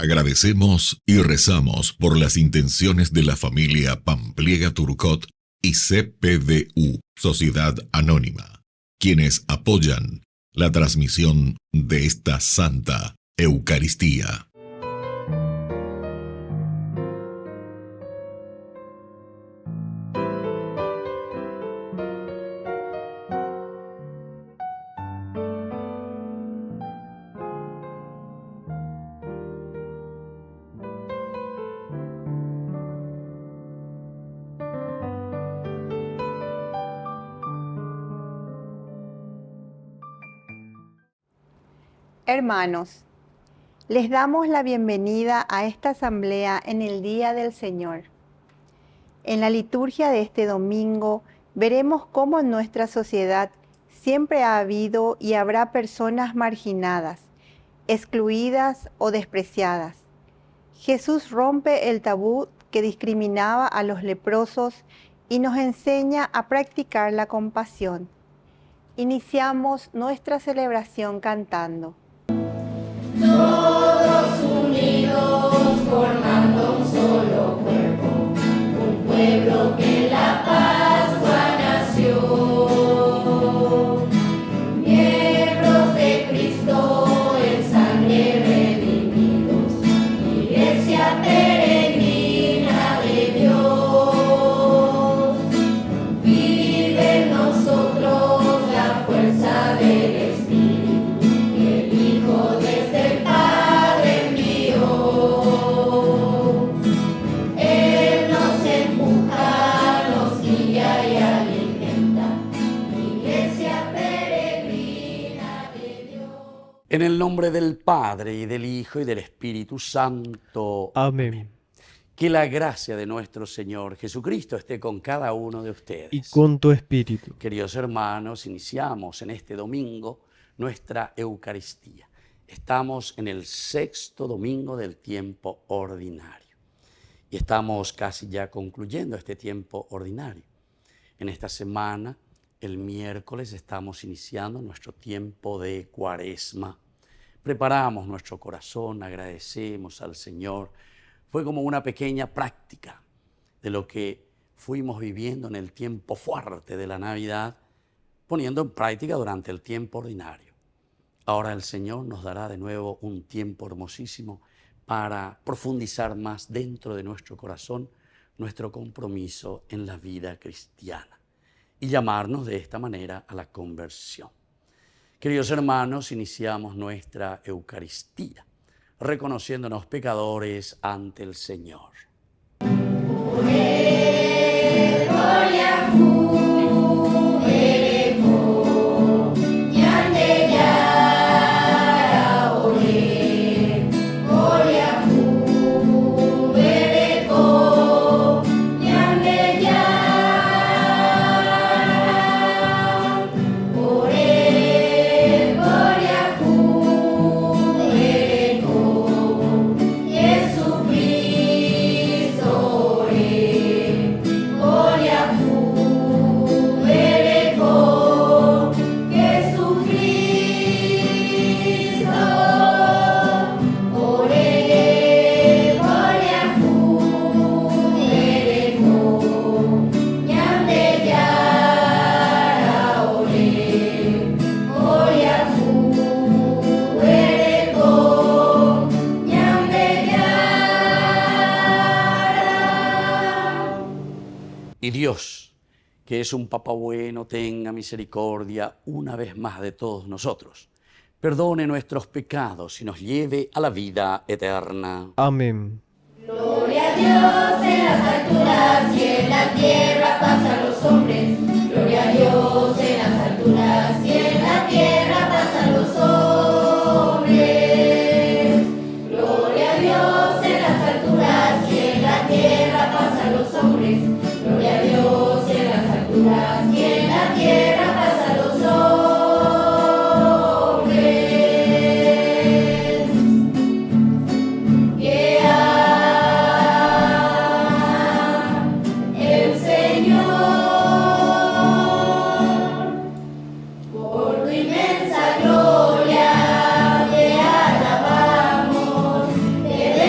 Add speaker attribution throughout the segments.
Speaker 1: Agradecemos y rezamos por las intenciones de la familia Pampliega Turcot y CPDU, Sociedad Anónima, quienes apoyan la transmisión de esta Santa Eucaristía.
Speaker 2: Hermanos, les damos la bienvenida a esta asamblea en el Día del Señor. En la liturgia de este domingo veremos cómo en nuestra sociedad siempre ha habido y habrá personas marginadas, excluidas o despreciadas. Jesús rompe el tabú que discriminaba a los leprosos y nos enseña a practicar la compasión. Iniciamos nuestra celebración cantando.
Speaker 3: Todos unidos formando un solo cuerpo, un pueblo que en la Pascua nació. Miembros de Cristo en sangre redimidos, iglesia peregrina de Dios. Vive en nosotros la fuerza del Espíritu, el Hijo desde el Padre envió. Él nos empuja, nos guía y alimenta, iglesia peregrina de Dios.
Speaker 4: En el nombre del Padre, y del Hijo, y del Espíritu Santo.
Speaker 5: Amén.
Speaker 4: Que la gracia de nuestro Señor Jesucristo esté con cada uno de ustedes.
Speaker 5: Y con tu espíritu.
Speaker 4: Queridos hermanos, iniciamos en este domingo nuestra Eucaristía. Estamos en el 6º domingo del tiempo ordinario. Y estamos casi ya concluyendo este tiempo ordinario. En esta semana, el miércoles, estamos iniciando nuestro tiempo de Cuaresma. Preparamos nuestro corazón, agradecemos al Señor. Fue como una pequeña práctica de lo que fuimos viviendo en el tiempo fuerte de la Navidad, poniendo en práctica durante el tiempo ordinario. Ahora el Señor nos dará de nuevo un tiempo hermosísimo para profundizar más dentro de nuestro corazón nuestro compromiso en la vida cristiana y llamarnos de esta manera a la conversión. Queridos hermanos, iniciamos nuestra Eucaristía, reconociéndonos pecadores ante el Señor. Y Dios, que es un Papá bueno, tenga misericordia una vez más de todos nosotros. Perdone nuestros pecados y nos lleve a la vida eterna.
Speaker 5: Amén.
Speaker 3: Gloria a Dios en las alturas y en la tierra paz a los hombres. Gloria a Dios en las alturas y en la tierra paz a los hombres. Gloria a Dios en las alturas y en la tierra paz a los hombres. Gloria a Dios en las alturas y en la tierra paz a los hombres. Que el Señor, por tu inmensa gloria, te alabamos, te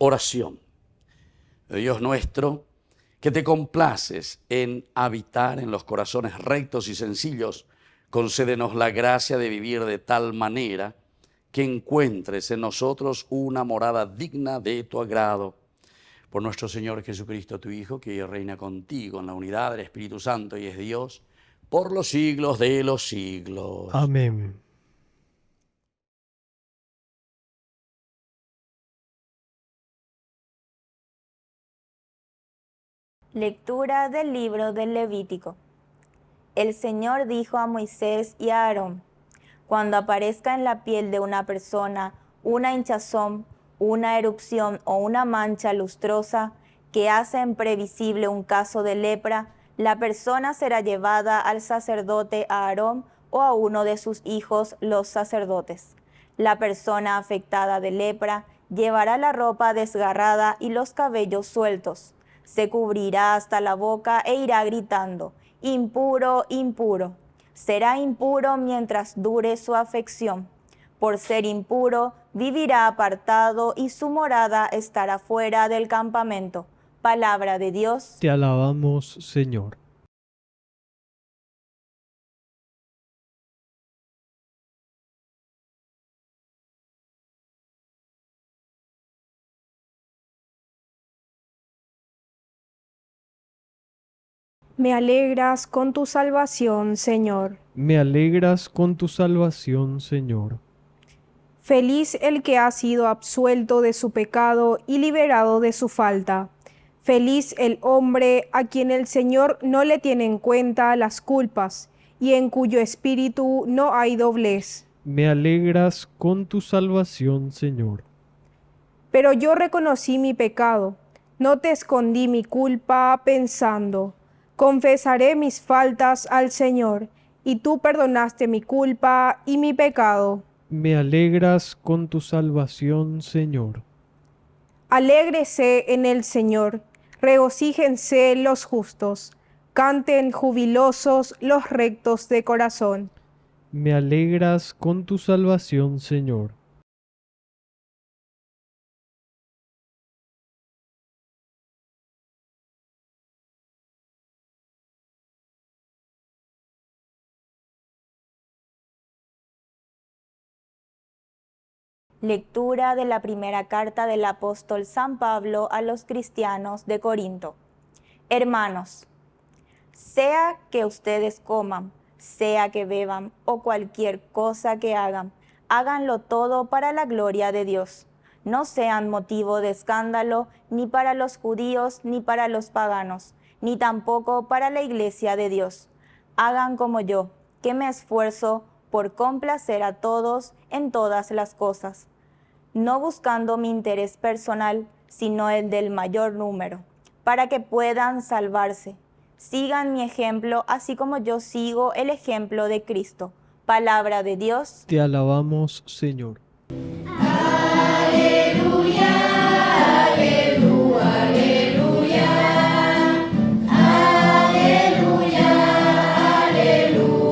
Speaker 4: Oración. Dios nuestro, que te complaces en habitar en los corazones rectos y sencillos, concédenos la gracia de vivir de tal manera que encuentres en nosotros una morada digna de tu agrado. Por nuestro Señor Jesucristo, tu Hijo, que reina contigo en la unidad del Espíritu Santo y es Dios, por los siglos de los siglos.
Speaker 5: Amén.
Speaker 6: Lectura del libro del Levítico. El Señor dijo a Moisés y a Aarón: cuando aparezca en la piel de una persona una hinchazón, una erupción o una mancha lustrosa que hacen previsible un caso de lepra, la persona será llevada al sacerdote Aarón o a uno de sus hijos, los sacerdotes. La persona afectada de lepra llevará la ropa desgarrada y los cabellos sueltos. Se cubrirá hasta la boca e irá gritando: impuro, impuro. Será impuro mientras dure su afección. Por ser impuro, vivirá apartado y su morada estará fuera del campamento. Palabra de Dios.
Speaker 5: Te alabamos, Señor.
Speaker 7: Me alegras con tu salvación, Señor.
Speaker 5: Me alegras con tu salvación, Señor.
Speaker 7: Feliz el que ha sido absuelto de su pecado y liberado de su falta. Feliz el hombre a quien el Señor no le tiene en cuenta las culpas y en cuyo espíritu no hay doblez.
Speaker 5: Me alegras con tu salvación, Señor.
Speaker 7: Pero yo reconocí mi pecado, no te escondí mi culpa pensando: confesaré mis faltas al Señor, y tú perdonaste mi culpa y mi pecado.
Speaker 5: Me alegras con tu salvación, Señor.
Speaker 7: Alégrese en el Señor, regocíjense los justos, canten jubilosos los rectos de corazón.
Speaker 5: Me alegras con tu salvación, Señor.
Speaker 6: Lectura de la primera carta del apóstol San Pablo a los cristianos de Corinto. Hermanos, sea que ustedes coman, sea que beban o cualquier cosa que hagan, háganlo todo para la gloria de Dios. No sean motivo de escándalo ni para los judíos ni para los paganos, ni tampoco para la iglesia de Dios. Hagan como yo, que me esfuerzo por complacer a todos en todas las cosas, no buscando mi interés personal, sino el del mayor número, para que puedan salvarse. Sigan mi ejemplo, así como yo sigo el ejemplo de Cristo. Palabra de Dios.
Speaker 5: Te alabamos, Señor.
Speaker 3: Aleluya, aleluya, aleluya. Aleluya, aleluya.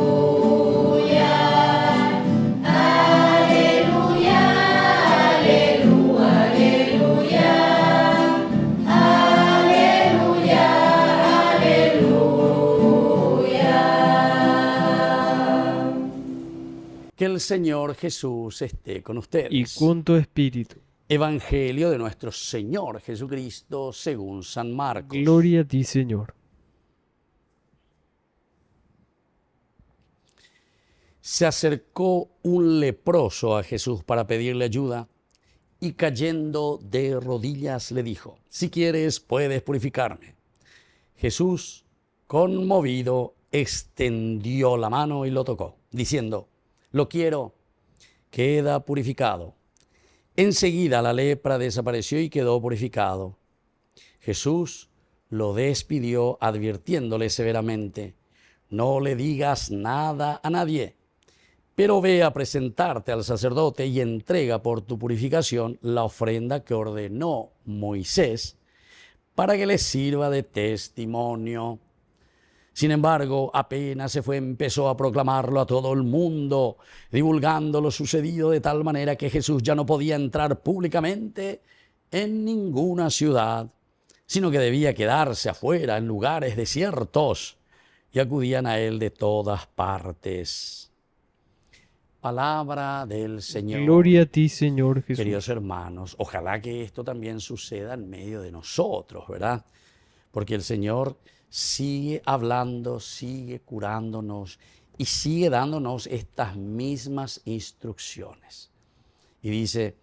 Speaker 3: Aleluya, aleluya, aleluya. Aleluya, aleluya.
Speaker 4: Que el Señor Jesús esté con ustedes.
Speaker 5: Y con tu espíritu.
Speaker 4: Evangelio de nuestro Señor Jesucristo según San Marcos.
Speaker 5: Gloria a ti, Señor.
Speaker 4: Se acercó un leproso a Jesús para pedirle ayuda y cayendo de rodillas le dijo: si quieres, puedes purificarme. Jesús, conmovido, extendió la mano y lo tocó, diciendo: lo quiero, queda purificado. Enseguida la lepra desapareció y quedó purificado. Jesús lo despidió advirtiéndole severamente: no le digas nada a nadie, pero ve a presentarte al sacerdote y entrega por tu purificación la ofrenda que ordenó Moisés para que le sirva de testimonio. Sin embargo, apenas se fue, empezó a proclamarlo a todo el mundo, divulgando lo sucedido de tal manera que Jesús ya no podía entrar públicamente en ninguna ciudad, sino que debía quedarse afuera en lugares desiertos, y acudían a él de todas partes. Palabra del Señor.
Speaker 5: Gloria a ti, Señor Jesús.
Speaker 4: Queridos hermanos, ojalá que esto también suceda en medio de nosotros, ¿verdad? Porque el Señor sigue hablando, sigue curándonos y sigue dándonos estas mismas instrucciones. Y dice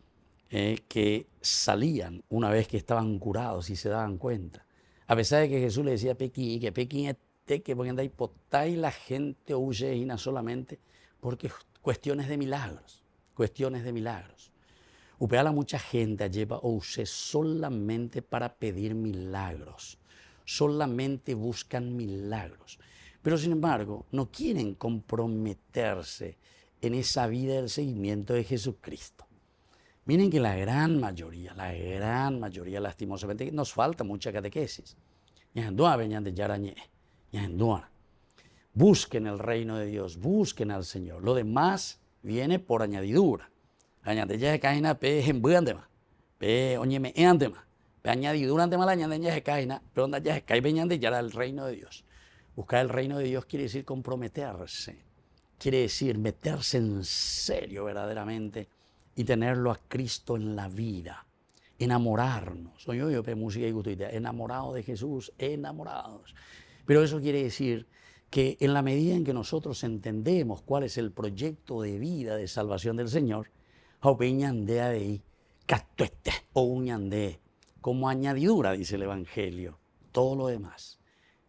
Speaker 4: que salían una vez que estaban curados y se daban cuenta. A pesar de que Jesús le decía pequín, que pequín este, que pongan de hipotá, y la gente huye y no solamente porque cuestiones de milagros, cuestiones de milagros. Upea la mucha gente lleva o use solamente para pedir milagros, solamente buscan milagros, pero sin embargo no quieren comprometerse en esa vida del seguimiento de Jesucristo. Miren que la gran mayoría, lastimosamente, nos falta mucha catequesis. Busquen el reino de Dios, busquen al Señor. Lo demás viene por añadidura. Añadidura caina pe hembuandema, pe oñeme eandema, pe añadidura andema la añadidura caina, pero onda ya cae veñande ya el reino de Dios. Buscar el reino de Dios quiere decir comprometerse, quiere decir meterse en serio verdaderamente y tenerlo a Cristo en la vida, enamorarnos. Yo pe música y gusto, enamorado de Jesús, enamorados. Pero eso quiere decir que en la medida en que nosotros entendemos cuál es el proyecto de vida de salvación del Señor, como añadidura, dice el Evangelio, todo lo demás,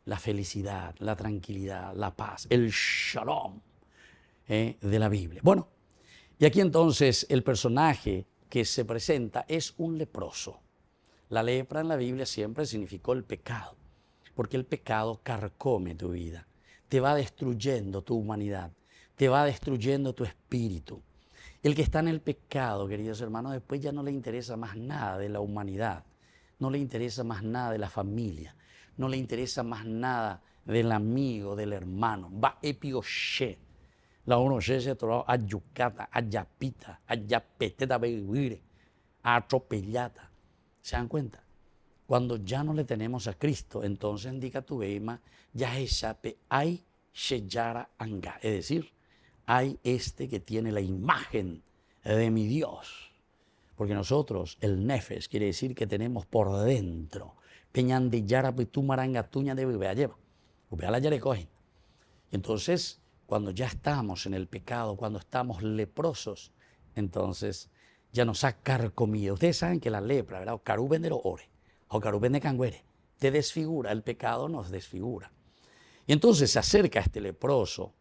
Speaker 4: la felicidad, la tranquilidad, la paz, el shalom de la Biblia. Bueno, y aquí entonces el personaje que se presenta es un leproso. La lepra en la Biblia siempre significó el pecado, porque el pecado carcome tu vida, te va destruyendo tu humanidad, te va destruyendo tu espíritu. El que está en el pecado, queridos hermanos, después ya no le interesa más nada de la humanidad, no le interesa más nada de la familia, no le interesa más nada del amigo, del hermano. Va epioche. La uno se atoró a yucata, a yapita, a yapeteta beguire, a atropellata. ¿Se dan cuenta? Cuando ya no le tenemos a Cristo, entonces indica tu veima, ya esape hay sheyara anga, es decir, hay este que tiene la imagen de mi Dios. Porque nosotros, el nefes, quiere decir que tenemos por dentro, peñan de yara maranga tuña de bebé lleva, la yare cogen. Entonces, cuando ya estamos en el pecado, cuando estamos leprosos, entonces ya nos ha carcomido. Ustedes saben que la lepra, ¿verdad? O caruben de ore, o caruben de canguere, te desfigura, el pecado nos desfigura. Y entonces se acerca este leproso,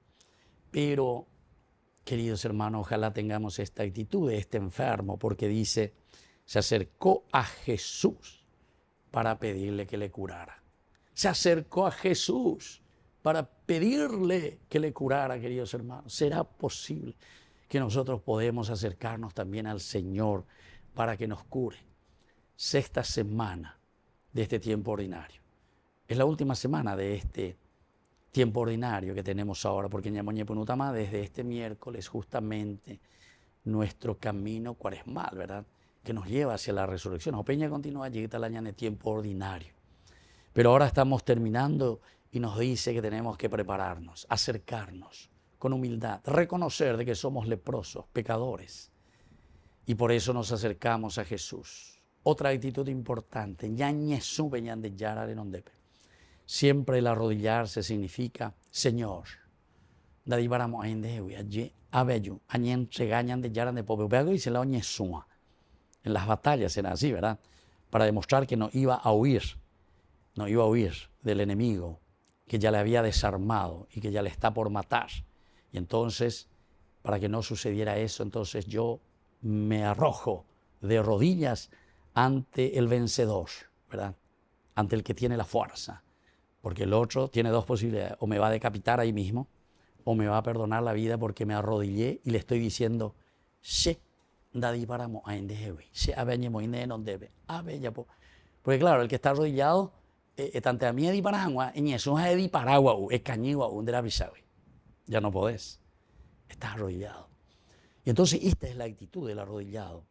Speaker 4: pero, queridos hermanos, ojalá tengamos esta actitud de este enfermo, porque dice, se acercó a Jesús para pedirle que le curara. Se acercó a Jesús para pedirle que le curara, queridos hermanos. ¿Será posible que nosotros podemos acercarnos también al Señor para que nos cure? Sexta semana de este tiempo ordinario. Es la última semana de este tiempo ordinario que tenemos ahora, porque Ñamoñe Punutama, desde este miércoles, justamente nuestro camino cuaresmal, ¿verdad?, que nos lleva hacia la resurrección. Opeña continúa allí, tal año de tiempo ordinario. Pero ahora estamos terminando y nos dice que tenemos que prepararnos, acercarnos con humildad, reconocer de que somos leprosos, pecadores. Y por eso nos acercamos a Jesús. Otra actitud importante, siempre el arrodillarse significa, Señor, en las batallas era así, ¿verdad? Para demostrar que no iba a huir del enemigo, que ya le había desarmado y que ya le está por matar. Y entonces, para que no sucediera eso, entonces yo me arrojo de rodillas ante el vencedor, ¿verdad? Ante el que tiene la fuerza. Porque el otro tiene dos posibilidades, o me va a decapitar ahí mismo, o me va a perdonar la vida porque me arrodillé y le estoy diciendo, porque claro, el que está arrodillado, ya no podés, estás arrodillado. Y entonces esta es la actitud del arrodillado.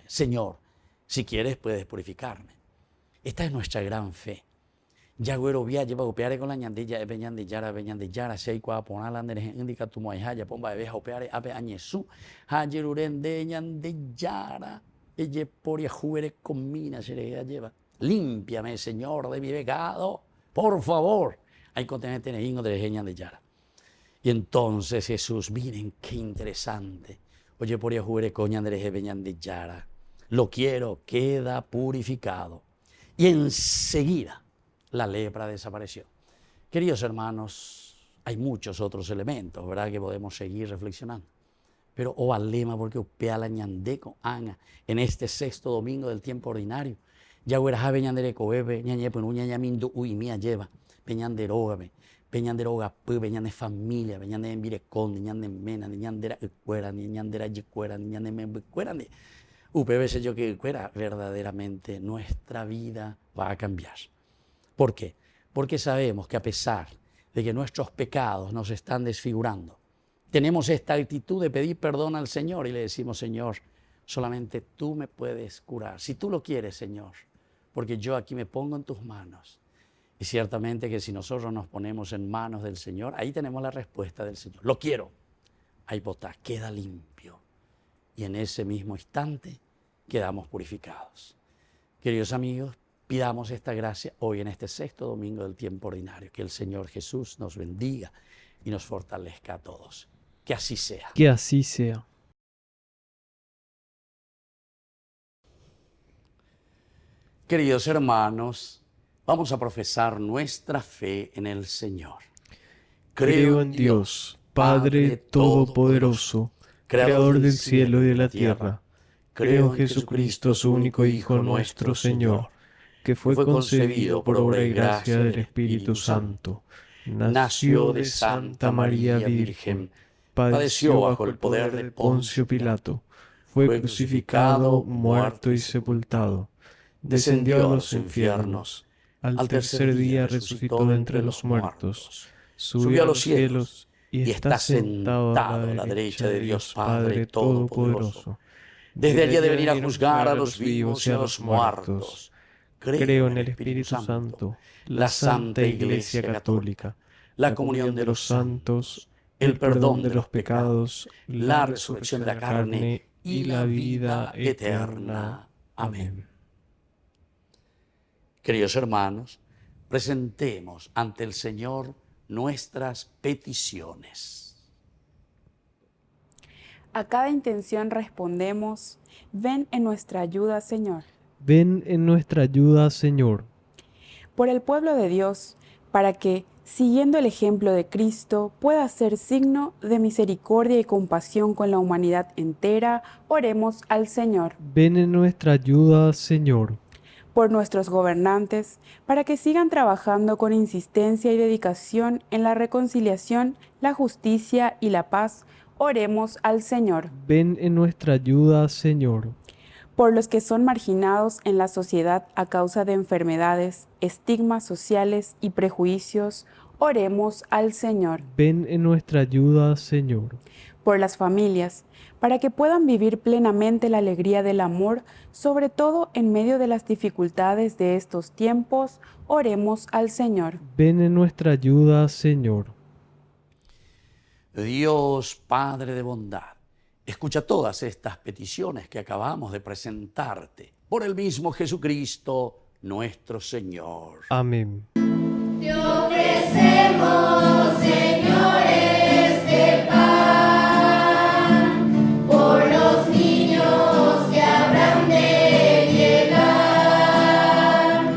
Speaker 4: Señor, Si quieres, puedes purificarme. Esta es nuestra gran fe. Yagüero via lleva opeare con la ñandilla, beñandillara, seikua ponalandere, indica tu moajaya, pomba de veja opeare, ape añesu, hayerurende ñandillara, ella poria jubere comina, se le lleva. Límpiame, Señor, de mi pecado, por favor. Hay que tener tenejín de ñandillara. Y entonces Jesús, miren qué interesante. Oye, poria jubere coñandere, beñandillara. Lo quiero, queda purificado. Y enseguida la lepra desapareció. Queridos hermanos, hay muchos otros elementos, ¿verdad?, que podemos seguir reflexionando. Pero ovalema porque upea la ñandeco anga en este sexto domingo del tiempo ordinario. Ya huera beñandere coebe, ñañepo en uñañamindo uimía lleva, peñanderógame, peñanderoga pu, peñande familia, peñande envireconde, ñande mena, ñandera cuera, ñandera yicuera, ñande membecuera. UPB sé yo que cuera, verdaderamente nuestra vida va a cambiar. ¿Por qué? Porque sabemos que a pesar de que nuestros pecados nos están desfigurando, tenemos esta actitud de pedir perdón al Señor y le decimos, Señor, solamente tú me puedes curar. Si tú lo quieres, Señor, porque yo aquí me pongo en tus manos. Y ciertamente que si nosotros nos ponemos en manos del Señor, ahí tenemos la respuesta del Señor. Lo quiero. Ahí botá, queda limpio. Y en ese mismo instante quedamos purificados. Queridos amigos, pidamos esta gracia hoy en este sexto domingo del tiempo ordinario. Que el Señor Jesús nos bendiga y nos fortalezca a todos. Que así sea.
Speaker 5: Que así sea.
Speaker 4: Queridos hermanos, vamos a profesar nuestra fe en el Señor.
Speaker 5: Creo en Dios, Padre Todopoderoso, Creador del cielo y de la tierra. Creo en Jesucristo, su único Hijo, nuestro Señor, que fue concebido por obra y gracia del Espíritu Santo. Nació de Santa María Virgen, padeció bajo el poder de Poncio Pilato, fue crucificado, muerto y sepultado. Descendió a los infiernos, al tercer día resucitó de entre los muertos, subió a los cielos y está sentado a la derecha de Dios Padre Todopoderoso.
Speaker 4: Desde allí de venir a juzgar a los vivos y a los muertos.
Speaker 5: Creo en el Espíritu Santo, la Santa Iglesia Católica, la comunión de los santos, el perdón de los pecados, la resurrección de la carne y la vida eterna. Amén.
Speaker 4: Queridos hermanos, presentemos ante el Señor nuestras peticiones.
Speaker 8: A cada intención respondemos, ven en nuestra ayuda, Señor.
Speaker 5: Ven en nuestra ayuda, Señor.
Speaker 8: Por el pueblo de Dios, para que, siguiendo el ejemplo de Cristo, pueda ser signo de misericordia y compasión con la humanidad entera, oremos al Señor.
Speaker 5: Ven en nuestra ayuda, Señor.
Speaker 8: Por nuestros gobernantes, para que sigan trabajando con insistencia y dedicación en la reconciliación, la justicia y la paz, oremos al Señor.
Speaker 5: Ven en nuestra ayuda, Señor.
Speaker 8: Por los que son marginados en la sociedad a causa de enfermedades, estigmas sociales y prejuicios, oremos al Señor.
Speaker 5: Ven en nuestra ayuda, Señor.
Speaker 8: Por las familias, para que puedan vivir plenamente la alegría del amor, sobre todo en medio de las dificultades de estos tiempos, oremos al Señor.
Speaker 5: Ven en nuestra ayuda, Señor.
Speaker 4: Dios Padre de bondad, escucha todas estas peticiones que acabamos de presentarte por el mismo Jesucristo, nuestro Señor.
Speaker 5: Amén.
Speaker 3: Te ofrecemos, Señor, este pan, por los niños que habrán de llegar,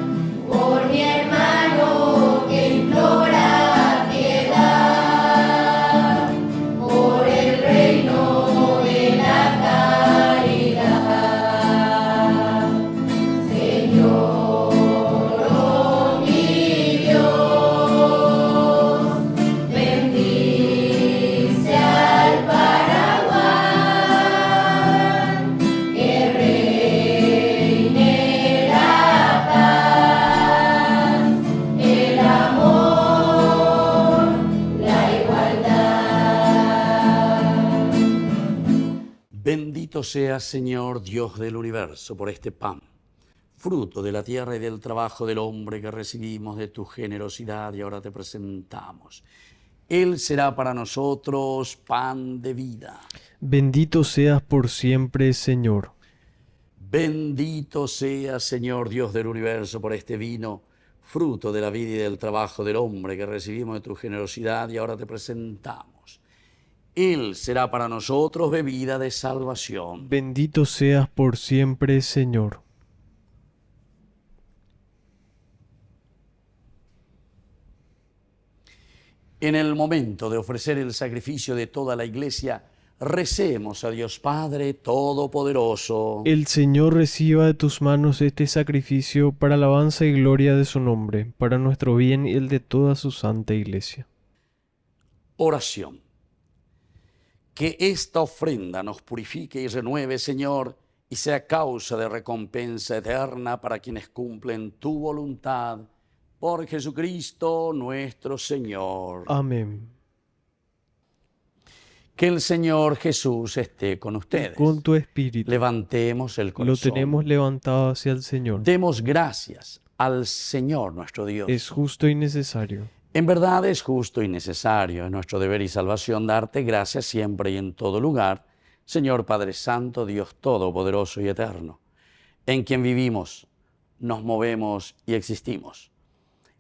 Speaker 3: por mi hermano que implora piedad, por el reino de la caridad. Señor, oh mi Dios,
Speaker 4: Bendito seas, Señor, Dios del universo, por este pan, fruto de la tierra y del trabajo del hombre que recibimos de tu generosidad y ahora te presentamos. Él será para nosotros pan de vida.
Speaker 5: Bendito seas por siempre, Señor.
Speaker 4: Bendito seas, Señor, Dios del universo, por este vino, fruto de la vida y del trabajo del hombre que recibimos de tu generosidad y ahora te presentamos. Él será para nosotros bebida de salvación.
Speaker 5: Bendito seas por siempre, Señor.
Speaker 4: En el momento de ofrecer el sacrificio de toda la Iglesia, recemos a Dios Padre Todopoderoso.
Speaker 5: El Señor reciba de tus manos este sacrificio para alabanza y gloria de su nombre, para nuestro bien y el de toda su santa Iglesia.
Speaker 4: Oración. Que esta ofrenda nos purifique y renueve, Señor, y sea causa de recompensa eterna para quienes cumplen tu voluntad. Por Jesucristo nuestro Señor.
Speaker 5: Amén.
Speaker 4: Que el Señor Jesús esté con ustedes.
Speaker 5: Con tu espíritu.
Speaker 4: Levantemos el corazón.
Speaker 5: Lo tenemos levantado hacia el Señor.
Speaker 4: Demos gracias al Señor nuestro Dios.
Speaker 5: Es justo y necesario.
Speaker 4: En verdad es justo y necesario, es nuestro deber y salvación darte gracias siempre y en todo lugar, Señor Padre Santo, Dios Todopoderoso y Eterno, en quien vivimos, nos movemos y existimos.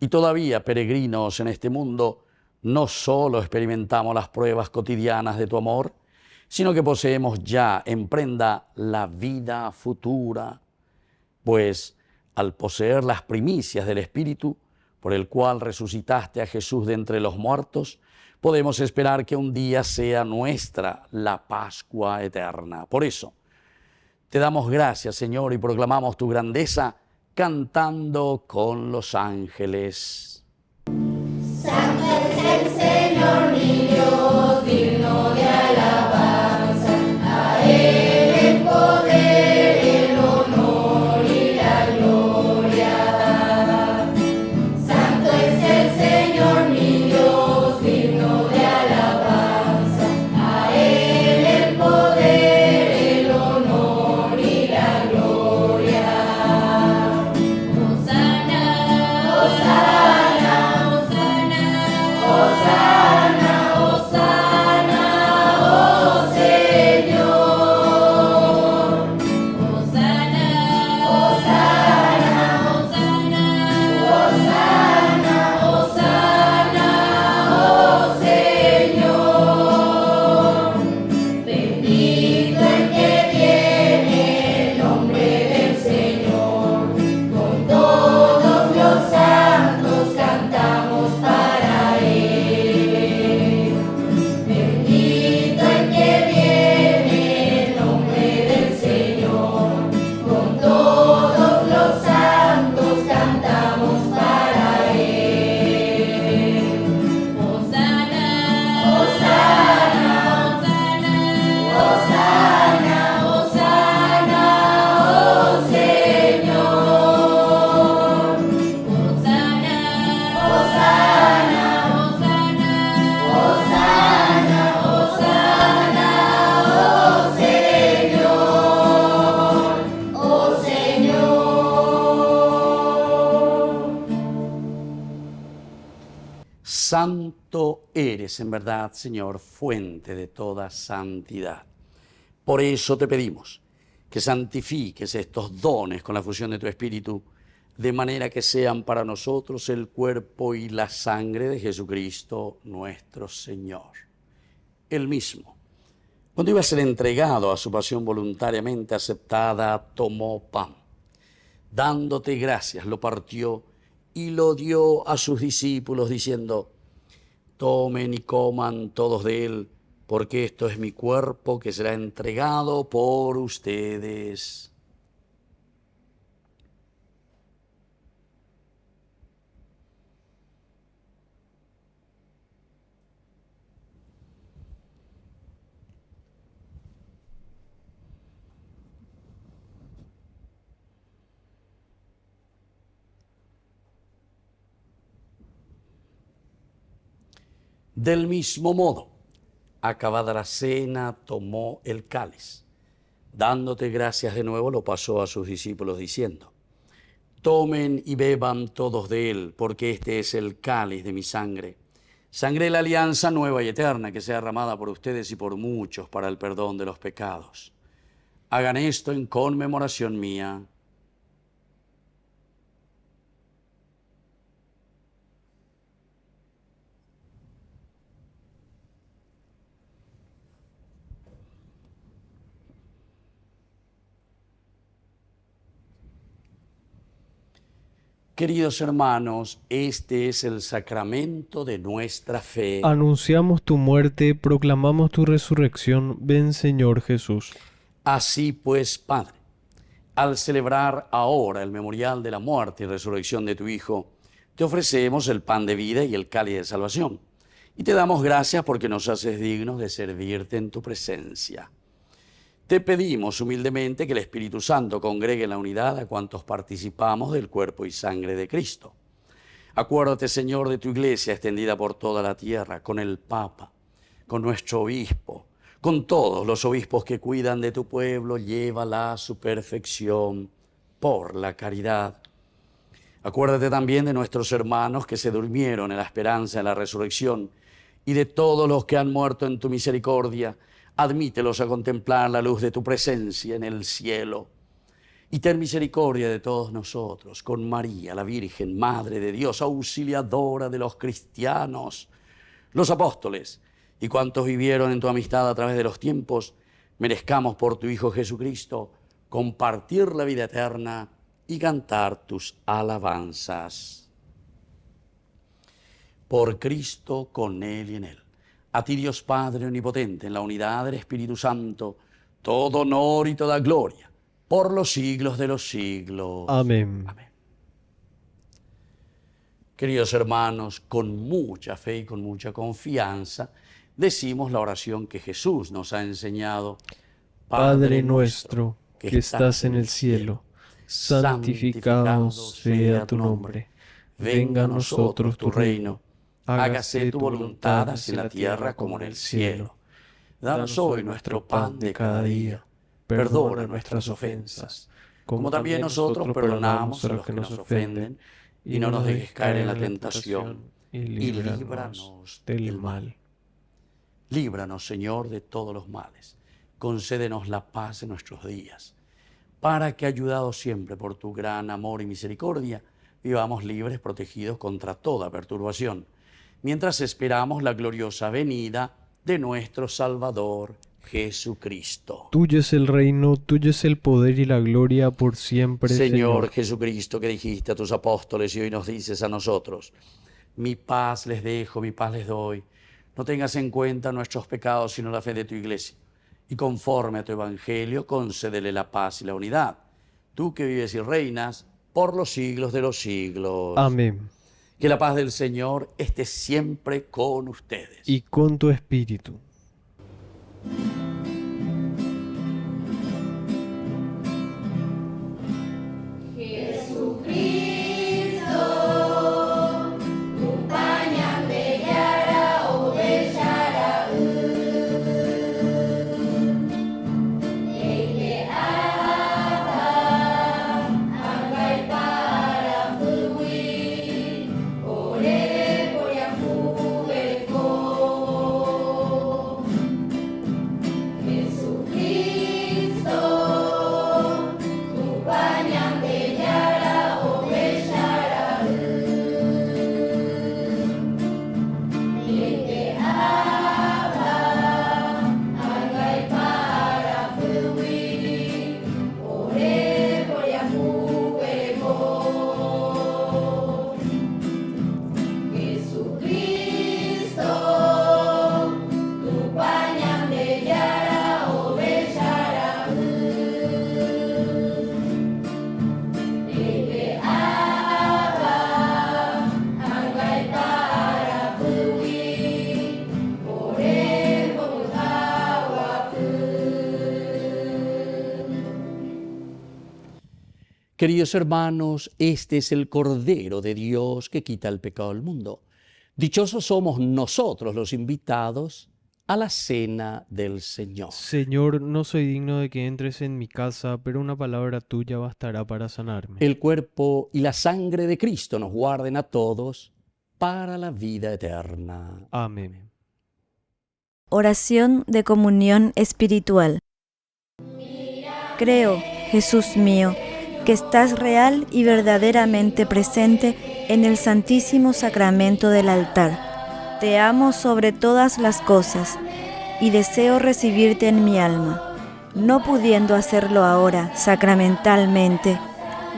Speaker 4: Y todavía, peregrinos en este mundo, no solo experimentamos las pruebas cotidianas de tu amor, sino que poseemos ya en prenda la vida futura, pues al poseer las primicias del Espíritu, por el cual resucitaste a Jesús de entre los muertos, podemos esperar que un día sea nuestra la Pascua eterna. Por eso, te damos gracias, Señor, y proclamamos tu grandeza cantando con los ángeles.
Speaker 3: Santo es el Señor mi Dios, digno de alabanza, a Él el poder, el honor y la gloria da. Santo es el Señor mi Dios, digno de alabanza, a Él el poder, el honor y la gloria da. Hosana, Hosana, Hosana, Hosana, Hosana, oh Señor. Hosana, Hosana, Hosana, Hosana, Hosana, oh Señor. Bendito el que viene en nombre del Señor. Con todos los santos cantamos para Él. Bendito el que viene en nombre del Señor. Con todos los santos cantamos para Él. Hosana, Hosana, Hosana, Hosana, oh Señor. Hosana, Hosana, Hosana, Hosana, Hosana, oh Señor, oh Señor.
Speaker 4: Santo eres en verdad, Señor, fuente de toda santidad. Por eso te pedimos que santifiques estos dones con la fusión de tu Espíritu, de manera que sean para nosotros el cuerpo y la sangre de Jesucristo nuestro Señor. Él mismo, cuando iba a ser entregado a su pasión voluntariamente aceptada, tomó pan. Dándote gracias, lo partió y lo dio a sus discípulos, diciendo: tomen y coman todos de él, porque esto es mi cuerpo que será entregado por ustedes. Del mismo modo, acabada la cena, tomó el cáliz, Dándote gracias de nuevo, lo pasó a sus discípulos diciendo: tomen y beban todos de él, porque este es el cáliz de mi sangre, sangre de la alianza nueva y eterna, que sea derramada por ustedes y por muchos para el perdón de los pecados. Hagan esto en conmemoración mía. Queridos hermanos, este es el sacramento de nuestra fe.
Speaker 5: Anunciamos tu muerte, proclamamos tu resurrección. Ven, Señor Jesús.
Speaker 4: Así pues, Padre, al celebrar ahora el memorial de la muerte y resurrección de tu Hijo, te ofrecemos el pan de vida y el cáliz de salvación. Y te damos gracias porque nos haces dignos de servirte en tu presencia. Te pedimos humildemente que el Espíritu Santo congregue en la unidad a cuantos participamos del cuerpo y sangre de Cristo. Acuérdate, Señor, de tu iglesia extendida por toda la tierra, con el Papa, con nuestro obispo, con todos los obispos que cuidan de tu pueblo, llévala a su perfección por la caridad. Acuérdate también de nuestros hermanos que se durmieron en la esperanza de la resurrección y de todos los que han muerto en tu misericordia. Admítelos a contemplar la luz de tu presencia en el cielo. Y ten misericordia de todos nosotros, con María, la Virgen, Madre de Dios, auxiliadora de los cristianos, los apóstoles y cuantos vivieron en tu amistad a través de los tiempos, merezcamos por tu Hijo Jesucristo compartir la vida eterna y cantar tus alabanzas. Por Cristo, con Él y en Él. A ti, Dios Padre omnipotente, en la unidad del Espíritu Santo, todo honor y toda gloria, por los siglos de los siglos.
Speaker 5: Amén.
Speaker 4: Amén. Queridos hermanos, con mucha fe y con mucha confianza, decimos la oración que Jesús nos ha enseñado.
Speaker 5: Padre nuestro, que estás en el cielo, santificado sea tu nombre. Venga a nosotros tu reino. Hágase tu voluntad así en la tierra como en el cielo. Danos hoy nuestro pan de cada día. Perdona nuestras ofensas, como también nosotros perdonamos a los que nos ofenden. Y no nos dejes caer en la tentación, y líbranos del mal.
Speaker 4: Líbranos, Señor, de todos los males. Concédenos la paz en nuestros días, para que, ayudados siempre por tu gran amor y misericordia, vivamos libres, protegidos contra toda perturbación, mientras esperamos la gloriosa venida de nuestro Salvador Jesucristo.
Speaker 5: Tuyo es el reino, tuyo es el poder y la gloria por siempre,
Speaker 4: Señor Jesucristo, que dijiste a tus apóstoles y hoy nos dices a nosotros: mi paz les dejo, mi paz les doy. No tengas en cuenta nuestros pecados, sino la fe de tu iglesia. Y conforme a tu evangelio, concédele la paz y la unidad. Tú que vives y reinas por los siglos de los siglos.
Speaker 5: Amén.
Speaker 4: Que la paz del Señor esté siempre con ustedes.
Speaker 5: Y con tu espíritu.
Speaker 4: Queridos hermanos, este es el Cordero de Dios que quita el pecado del mundo. Dichosos somos nosotros los invitados a la cena del Señor.
Speaker 5: Señor, no soy digno de que entres en mi casa, pero una palabra tuya bastará para sanarme.
Speaker 4: El cuerpo y la sangre de Cristo nos guarden a todos para la vida eterna.
Speaker 5: Amén.
Speaker 9: Oración de comunión espiritual. Creo, Jesús mío, que estás real y verdaderamente presente en el Santísimo Sacramento del altar. Te amo sobre todas las cosas y deseo recibirte en mi alma. No pudiendo hacerlo ahora sacramentalmente,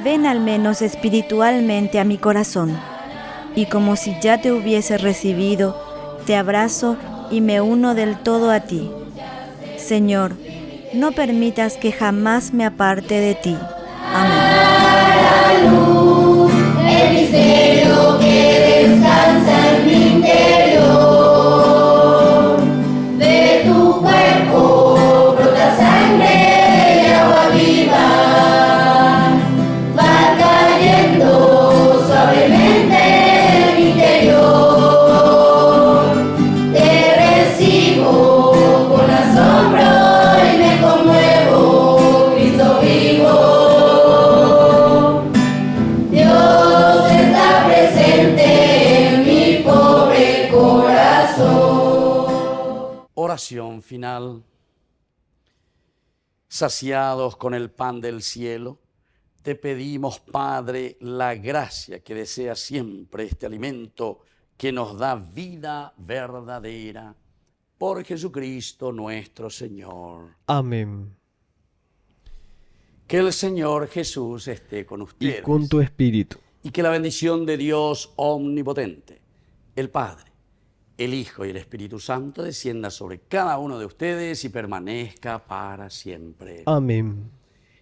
Speaker 9: ven al menos espiritualmente a mi corazón. Y como si ya te hubiese recibido, te abrazo y me uno del todo a ti. Señor, no permitas que jamás me aparte de ti. Amén.
Speaker 3: El misterio que descansa en mi interior. De tu cuerpo brota sangre y agua viva. Va cayendo suavemente en mi interior. Te recibo con asombro y me conmuevo, Cristo vivo. Dios está presente en mi pobre corazón.
Speaker 4: Oración final. Saciados con el pan del cielo, te pedimos, Padre, la gracia que desea siempre este alimento que nos da vida verdadera. Por Jesucristo nuestro Señor.
Speaker 5: Amén.
Speaker 4: Que el Señor Jesús esté con ustedes.
Speaker 5: Y con tu espíritu.
Speaker 4: Y que la bendición de Dios omnipotente, el Padre, el Hijo y el Espíritu Santo descienda sobre cada uno de ustedes y permanezca para siempre.
Speaker 5: Amén.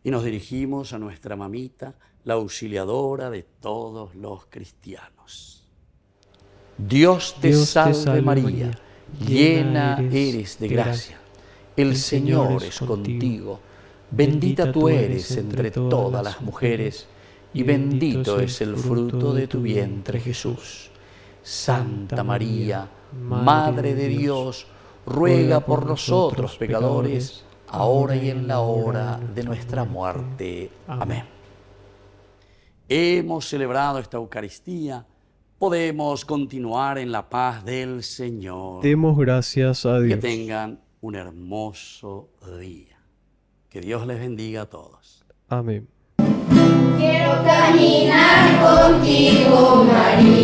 Speaker 4: Y nos dirigimos a nuestra mamita, la auxiliadora de todos los cristianos. Dios te salve María, llena eres de gracia. El Señor es contigo. Bendita tú eres entre todas las mujeres, y bendito es el fruto de tu vientre, Jesús. Santa María, Madre de Dios, ruega por nosotros pecadores, ahora y en la hora de nuestra muerte. Amén. Hemos celebrado esta Eucaristía, podemos continuar en la paz del Señor.
Speaker 5: Demos gracias a Dios.
Speaker 4: Que tengan un hermoso día. Que Dios les bendiga a todos.
Speaker 5: Amén.
Speaker 3: Quiero caminar contigo, María.